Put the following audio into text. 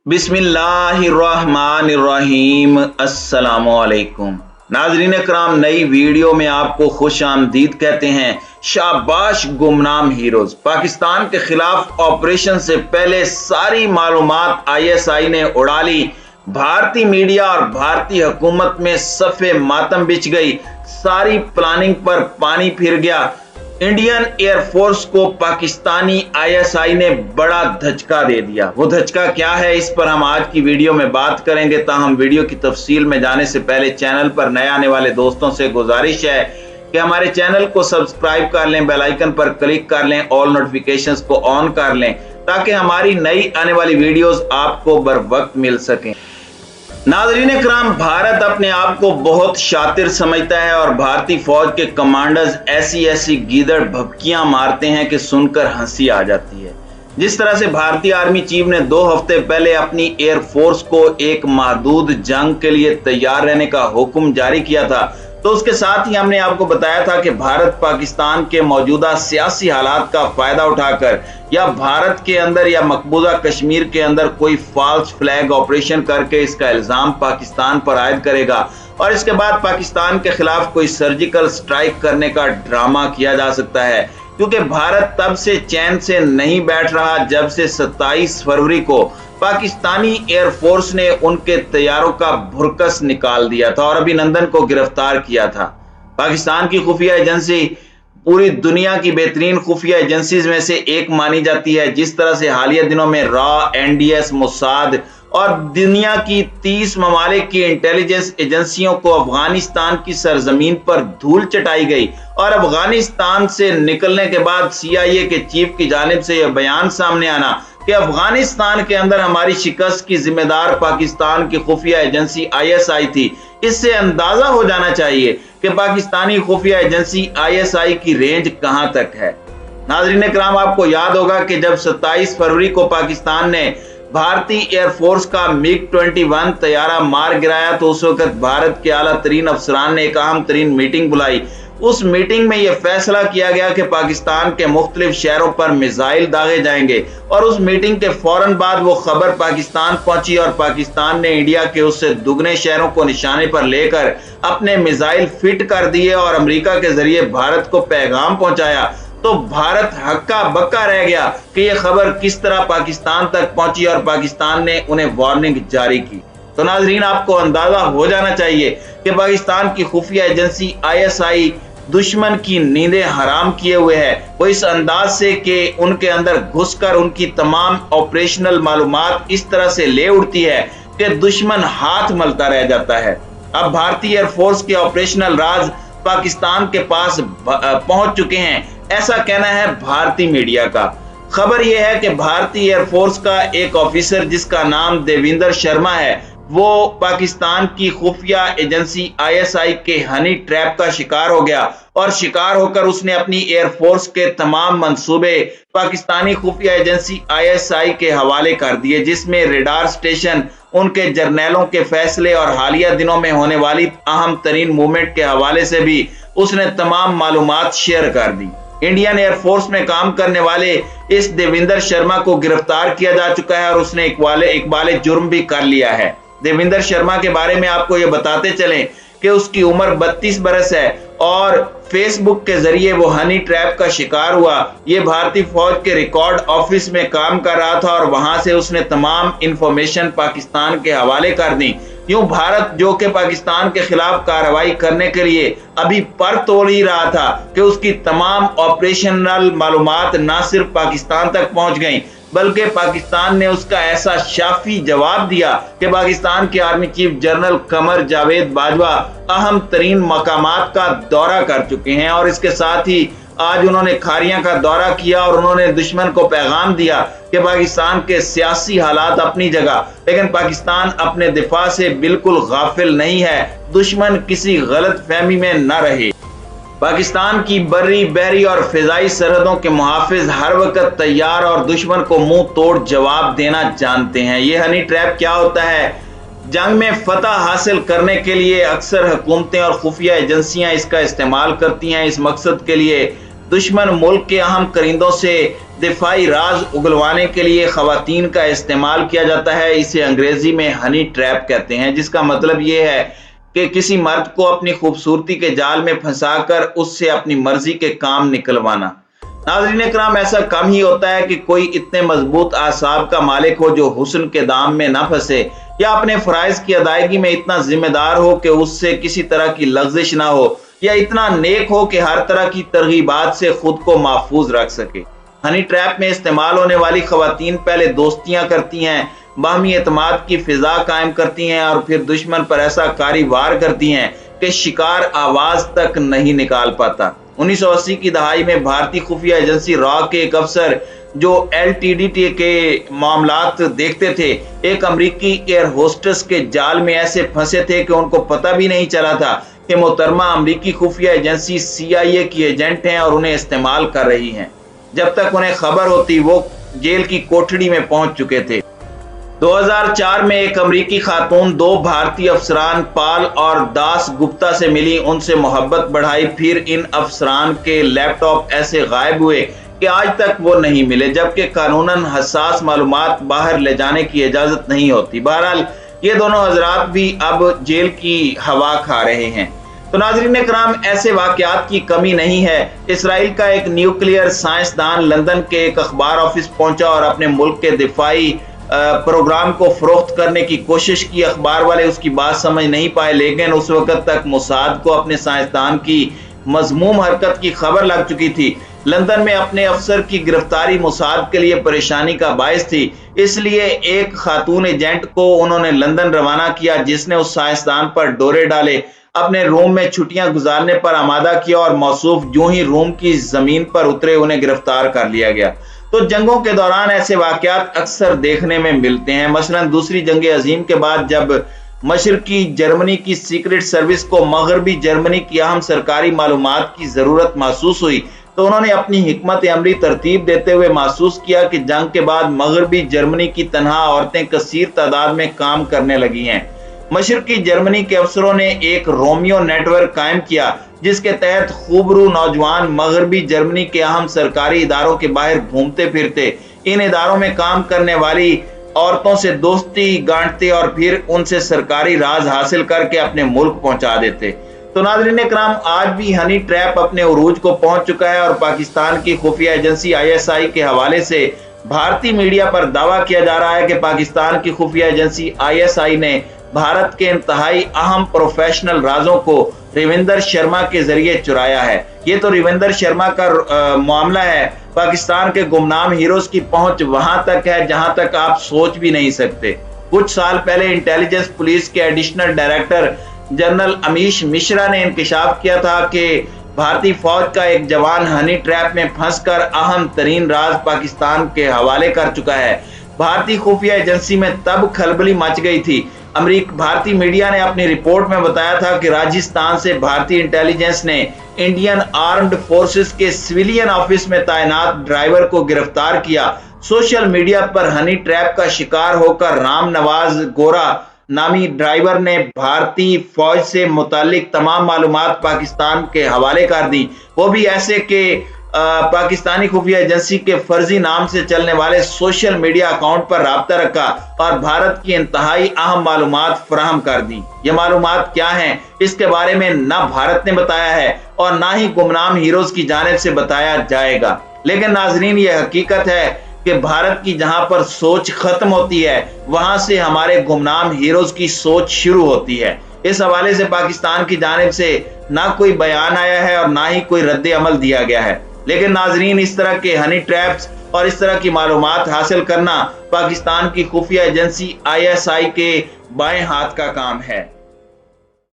बिस्मिल्लाहिर्रहमानिर्रहीम। अस्सलामुअलैकुम नाजरीन कराम, नई वीडियो में आपको खुश आमदीद कहते हैं। शाबाश गुमनाम हीरोज। पाकिस्तान के खिलाफ ऑपरेशन से पहले सारी मालूमात ISI ने उड़ा ली। भारतीय मीडिया और भारतीय हुकूमत में सफ़े मातम बिछ गई। सारी प्लानिंग पर पानी फिर गया। इंडियन एयरफोर्स को पाकिस्तानी ISI ने बड़ा धचका दे दिया। वो धचका क्या है, इस पर हम आज की वीडियो में बात करेंगे। ताहम वीडियो की तफसील में जाने से पहले चैनल पर नए आने वाले दोस्तों से गुजारिश है कि हमारे चैनल को सब्सक्राइब कर लें, बेल आइकन पर क्लिक कर लें, ऑल नोटिफिकेशंस को ऑन कर लें ताकि हमारी नई आने वाली वीडियोस आपको बर वक्त मिल सकें। नाज़रीन कराम, भारत अपने आप को बहुत शातिर समझता है और भारतीय फौज के कमांडर्स ऐसी गीदड़ भपकियां मारते हैं कि सुनकर हंसी आ जाती है। जिस तरह से भारतीय आर्मी चीफ ने 2 हफ्ते पहले अपनी एयरफोर्स को एक महदूद जंग के लिए तैयार रहने का हुक्म जारी किया था, तो उसके साथ ही हमने आपको बताया था कि भारत पाकिस्तान के मौजूदा सियासी हालात का फायदा उठाकर या भारत के अंदर या मकबूजा कश्मीर के अंदर कोई फॉल्स फ्लैग ऑपरेशन करके इसका इल्जाम पाकिस्तान पर आयद करेगा और इसके बाद पाकिस्तान के खिलाफ कोई सर्जिकल स्ट्राइक करने का ड्रामा किया जा सकता है। क्योंकि भारत तब से चैन से नहीं बैठ रहा जब से 27 फरवरी को पाकिस्तानी एयरफोर्स ने उनके तैयारों का भुरकस निकाल दिया था और अभिनंदन को गिरफ्तार किया था। पाकिस्तान की खुफिया एजेंसी पूरी दुनिया की बेहतरीन खुफिया एजेंसीज में से एक मानी जाती है। जिस तरह से हालिया दिनों में रॉ, NDS, मोसाद और दुनिया की 30 ममालिक की इंटेलिजेंस एजेंसियों को अफगानिस्तान की सरजमीन पर धूल चटाई गई और अफगानिस्तान से निकलने के बाद CIA के चीफ की जानिब से यह बयान सामने आना कि अफगानिस्तान के अंदर हमारी शिकस्त की जिम्मेदार पाकिस्तान की खुफिया एजेंसी ISI थी। इससे अंदाजा हो जाना चाहिए कि पाकिस्तानी खुफिया एजेंसी ISI की रेंज कहां तक है। नाज़रीन कराम, आपको याद होगा कि जब 27 फरवरी को पाकिस्तान ने भारतीय एयरफोर्स का MiG-21 तैयारा मार गिराया तो उस वक्त भारत के आला तरीन अफसरान ने एक अहम तरीन मीटिंग बुलाई। उस मीटिंग में यह फैसला किया गया कि पाकिस्तान के मुख्तलिफ शहरों पर मिसाइल दागे जाएंगे और उस मीटिंग के फौरन बाद वो खबर पाकिस्तान पहुंची और पाकिस्तान ने इंडिया के उससे दुगने शहरों को निशाने पर लेकर अपने मिसाइल फिट कर दिए और अमेरिका के जरिए भारत को पैगाम पहुंचाया। तो भारत हक्का बक्का रह गया कि यह खबर किस तरह पाकिस्तान तक पहुंची और पाकिस्तान ने उन्हें वार्निंग जारी की। तो नाजरीन, आपको अंदाजा हो जाना चाहिए कि पाकिस्तान की खुफिया एजेंसी ISI दुश्मन की नींदें हराम किए हुए है। वो इस अंदाज से कि उनके अंदर घुसकर उनकी तमाम ऑपरेशनल मालूमात इस तरह से ले उड़ती है कि दुश्मन हाथ मलता रह जाता है। अब भारतीय एयरफोर्स के ऑपरेशनल राज पाकिस्तान के पास पहुंच चुके हैं, ऐसा कहना है भारतीय मीडिया का। खबर यह है कि भारतीय एयरफोर्स का एक ऑफिसर जिसका नाम देविंदर शर्मा है, वो पाकिस्तान की खुफिया एजेंसी ISI के हनी ट्रैप का शिकार हो गया और शिकार होकर उसने अपनी एयरफोर्स के तमाम मंसूबे पाकिस्तानी खुफिया एजेंसी ISI के हवाले कर दिए, जिसमें रेडार स्टेशन, उनके जर्नैलों के फैसले और हालिया दिनों में होने वाली अहम तरीन मूवमेंट के हवाले से भी उसने तमाम मालूमात शेयर कर दी। इंडियन एयरफोर्स में काम करने वाले इस देविंदर शर्मा को गिरफ्तार किया जा चुका है और उसने इकबाल जुर्म भी कर लिया है। देविंदर शर्मा के बारे में आपको ये बताते चलें कि उसकी उम्र 32 बरस है और फेसबुक के जरिए वो हनी ट्रैप का शिकार हुआ। ये भारतीय फौज के रिकॉर्ड ऑफिस में काम कर रहा था और वहां से उसने तमाम इंफॉर्मेशन पाकिस्तान के हवाले कर दी। यूं भारत, जो कि पाकिस्तान के खिलाफ कार्रवाई करने के लिए अभी पर तोड़ ही रहा था कि उसकी तमाम ऑपरेशनल मालूमात न सिर्फ पाकिस्तान तक पहुंच गई बल्कि पाकिस्तान ने उसका ऐसा शाफी जवाब दिया कि पाकिस्तान के army chief general Qamar Javed Bajwa अहम तरीन मकामात का दौरा कर चुके हैं और इसके साथ ही आज उन्होंने खारियां का दौरा किया और उन्होंने दुश्मन को पैगाम दिया कि पाकिस्तान के सियासी हालात अपनी जगह, लेकिन पाकिस्तान अपने दिफा से बिल्कुल गाफिल नहीं है। दुश्मन किसी गलत फहमी में न रहे। पाकिस्तान की बर्री, बहरी और फिजाई सरहदों के मुहाफिज हर वक्त तैयार और दुश्मन को मुंह तोड़ जवाब देना जानते हैं। ये हनी ट्रैप क्या होता है? जंग में फतह हासिल करने के लिए अक्सर हुकूमतें और खुफिया एजेंसियां इसका इस्तेमाल करती हैं। इस मकसद के लिए दुश्मन मुल्क के अहम करिंदों से دفاعی راز اگلوانے کے لیے خواتین کا استعمال کیا جاتا ہے۔ اسے انگریزی میں ہنی ٹریپ کہتے ہیں، جس کا مطلب یہ ہے کہ کسی مرد کو اپنی خوبصورتی کے جال میں پھنسا کر اس سے اپنی مرضی کے کام نکلوانا۔ ناظرین اکرام، ایسا کم ہی ہوتا ہے کہ کوئی اتنے مضبوط اعصاب کا مالک ہو جو حسن کے دام میں نہ پھنسے، یا اپنے فرائض کی ادائیگی میں اتنا ذمہ دار ہو کہ اس سے کسی طرح کی لغزش نہ ہو، یا اتنا نیک ہو کہ ہر طرح کی ترغیبات سے خود کو محفوظ رکھ سکے۔ ہنی ٹریپ میں استعمال ہونے والی خواتین پہلے دوستیاں کرتی ہیں، باہمی اعتماد کی فضا قائم کرتی ہیں، اور پھر دشمن پر ایسا کاری وار کرتی ہیں کہ شکار آواز تک نہیں نکال پاتا۔ 1980 کی دہائی میں بھارتی خفیہ ایجنسی را کے ایک افسر جو LTTE کے معاملات دیکھتے تھے، ایک امریکی ایئر ہوسٹس کے جال میں ایسے پھنسے تھے کہ ان کو پتہ بھی نہیں چلا تھا کہ محترمہ امریکی خفیہ ایجنسی CIA کی ایجنٹ ہیں اور انہیں استعمال کر رہی ہیں۔ جب تک انہیں خبر ہوتی وہ جیل کی کوٹھڑی میں پہنچ چکے تھے۔ 2004 میں ایک امریکی خاتون 2 بھارتی افسران پال اور داس گپتا سے ملی، ان سے محبت بڑھائی، پھر ان افسران کے لیپ ٹاپ ایسے غائب ہوئے کہ آج تک وہ نہیں ملے، جبکہ قانوناً حساس معلومات باہر لے جانے کی اجازت نہیں ہوتی۔ بہرحال یہ دونوں حضرات بھی اب جیل کی ہوا کھا رہے ہیں۔ تو ناظرین اکرام، ایسے واقعات کی کمی نہیں ہے۔ اسرائیل کا ایک نیوکلیئر سائنسدان لندن کے ایک اخبار آفس پہنچا اور اپنے ملک کے دفاعی پروگرام کو فروخت کرنے کی کوشش کی۔ اخبار والے اس کی بات سمجھ نہیں پائے، لیکن اس وقت تک موساد کو اپنے سائنسدان کی مذموم حرکت کی خبر لگ چکی تھی۔ لندن میں اپنے افسر کی گرفتاری موساد کے لیے پریشانی کا باعث تھی، اس لیے ایک خاتون ایجنٹ کو انہوں نے لندن روانہ کیا، جس نے اس سائنسدان پر ڈورے ڈالے، اپنے روم میں چھٹیاں گزارنے پر آمادہ کیا، اور موصوف جو ہی روم کی زمین پر اترے انہیں گرفتار کر لیا گیا۔ تو جنگوں کے دوران ایسے واقعات اکثر دیکھنے میں ملتے ہیں۔ مثلا دوسری جنگ عظیم کے بعد جب مشرقی جرمنی کی سیکرٹ سروس کو مغربی جرمنی کی اہم سرکاری معلومات کی ضرورت محسوس ہوئی، تو انہوں نے اپنی حکمت عملی ترتیب دیتے ہوئے محسوس کیا کہ جنگ کے بعد مغربی جرمنی کی تنہا عورتیں کثیر تعداد میں کام کرنے لگی ہیں۔ مشرقی جرمنی کے افسروں نے ایک رومیو نیٹ ورک قائم کیا، جس کے تحت خوبرو نوجوان مغربی جرمنی کے اہم سرکاری اداروں کے باہر گھومتے پھرتے، ان اداروں میں کام کرنے والی عورتوں سے دوستی گانٹتے اور پھر ان سے سرکاری راز حاصل کر کے اپنے ملک پہنچا دیتے۔ تو ناظرین اکرام، آج بھی ہنی ٹریپ اپنے عروج کو پہنچ چکا ہے، اور پاکستان کی خفیہ ایجنسی ISI کے حوالے سے بھارتی میڈیا پر دعویٰ کیا جا رہا ہے کہ پاکستان کی خفیہ ایجنسی ISI نے بھارت کے انتہائی اہم پروفیشنل رازوں کو رویندر شرما کے ذریعے چرایا ہے۔ یہ تو رویندر شرما کا معاملہ ہے۔ پاکستان کے گمنام ہیروز کی پہنچ وہاں تک ہے جہاں تک آپ سوچ بھی نہیں سکتے۔ کچھ سال پہلے انٹیلیجنس پولیس کے additional director general Amish Mishra نے انکشاف کیا تھا کہ بھارتی فوج کا ایک جوان ہنی ٹریپ میں پھنس کر اہم ترین راز پاکستان کے حوالے کر چکا ہے۔ بھارتی خفیہ ایجنسی میں تب کھلبلی مچ گئی تھی۔ بھارتی میڈیا نے اپنی رپورٹ میں بتایا تھا کہ راجستھان سے بھارتی انٹیلیجنس نے انڈین آرمڈ فورسز کے سویلین آفس میں تعینات ڈرائیور کو گرفتار کیا۔ سوشل میڈیا پر ہنی ٹریپ کا شکار ہو کر رام نواز گورا نامی ڈرائیور نے بھارتی فوج سے متعلق تمام معلومات پاکستان کے حوالے کر دی، وہ بھی ایسے کہ پاکستانی خفیہ ایجنسی کے فرضی نام سے چلنے والے سوشل میڈیا اکاؤنٹ پر رابطہ رکھا اور بھارت کی انتہائی اہم معلومات فراہم کر دی۔ یہ معلومات کیا ہیں، اس کے بارے میں نہ بھارت نے بتایا ہے اور نہ ہی گمنام ہیروز کی جانب سے بتایا جائے گا۔ لیکن ناظرین، یہ حقیقت ہے کہ بھارت کی جہاں پر سوچ ختم ہوتی ہے، وہاں سے ہمارے گمنام ہیروز کی سوچ شروع ہوتی ہے۔ اس حوالے سے پاکستان کی جانب سے نہ کوئی بیان آیا ہے اور نہ ہی کوئی رد عمل دیا گیا ہے۔ لیکن ناظرین، اس طرح کے ہنی ٹریپس اور اس طرح کی معلومات حاصل کرنا پاکستان کی خفیہ ایجنسی ISI کے بائیں ہاتھ کا کام ہے۔